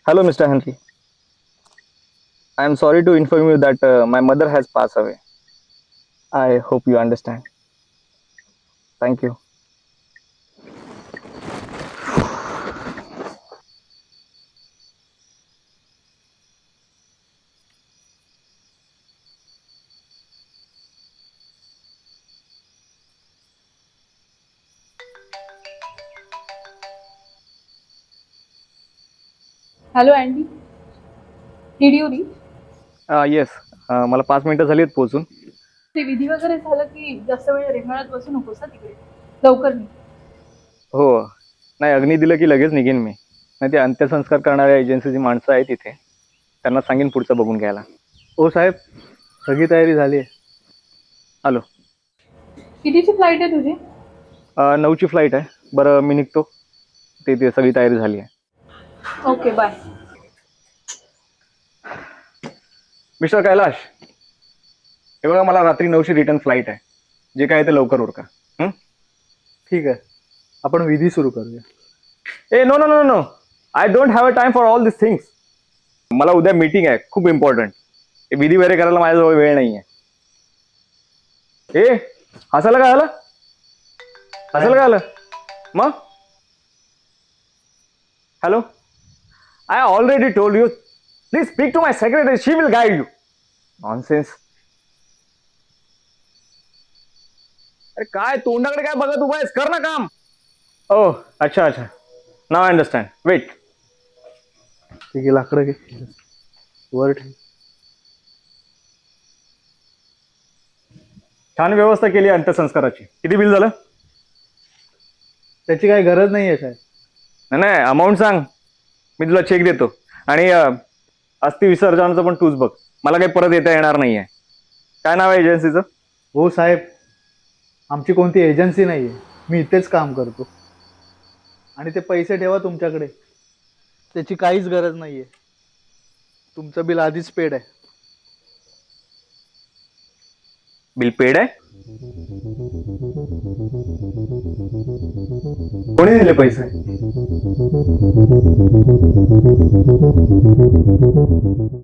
Hello, Mr. Henry. I am sorry to inform you that my mother has passed away. I hope you understand. Thank you. Hello, Andy. Did you reach? Yes, मला 5 मिनिटं झाली आहेत पोहोचून. ते विधी वगैरे झालं की जास्त वेळ रेंगाळत बसू नकोस ना तिकडे. लवकर निघ. हो, नाही अग्नी दिलं की लगेच निघेन मी. नाही ते अंत्यसंस्कार करणाऱ्या एजन्सीची माणसं आहेत तिथे, त्यांना सांगेन पुढचं बघून घ्यायला. हो साहेब, सगळी तयारी झाली आहे. हॅलो, कितीची फ्लाईट आहे तुझी? 9ची फ्लाईट आहे. बरं मी निघतो. ते सगळी तयारी झाली आहे. Okay, bye. मिस्टर कैलाश, हे बघा मला रात्री 9ची रिटर्न फ्लाईट आहे. जे काय ते लवकर उरका. ठीक आहे, आपण विधी सुरू करूया. ए no no no no, I don't have a time for all this things. मला उद्या मीटिंग आहे खूप इम्पॉर्टंट. विधी वगैरे करायला माझ्याजवळ वेळ नाही आहे. ए हसायला काय आलं? हसायला काय आलं मग? Hello, I already told you, please speak to my secretary, she will guide you. Nonsense. अरे काय तोंडाकडे काय बघत उभा आहेस? कर ना काम. ओ अच्छा अच्छा, नाव आय अंडरस्टँड. वेट. ठीक आहे, लाकडं घे वर ठेव. छान व्यवस्था केली अंत्यसंस्काराची. किती बिल झालं? त्याची काही गरज नाही आहे साहेब. नाही नाही, अमाऊंट सांग, मी तुला चेक देतो. आणि अस्थि विसर्जनाचं पण तूच बघ, मला काही परत येता येणार नाहीये. काय नाव आहे एजन्सीचं? हो साहेब, आमची कोणती एजन्सी नाही आहे, मी इथेच काम करतो. आणि ते पैसे ठेवा तुमच्याकडे, त्याची काहीच गरज नाही आहे. तुमचं बिल आधीच पेड आहे. बिल पेड आहे? कोणी दिले पैसे?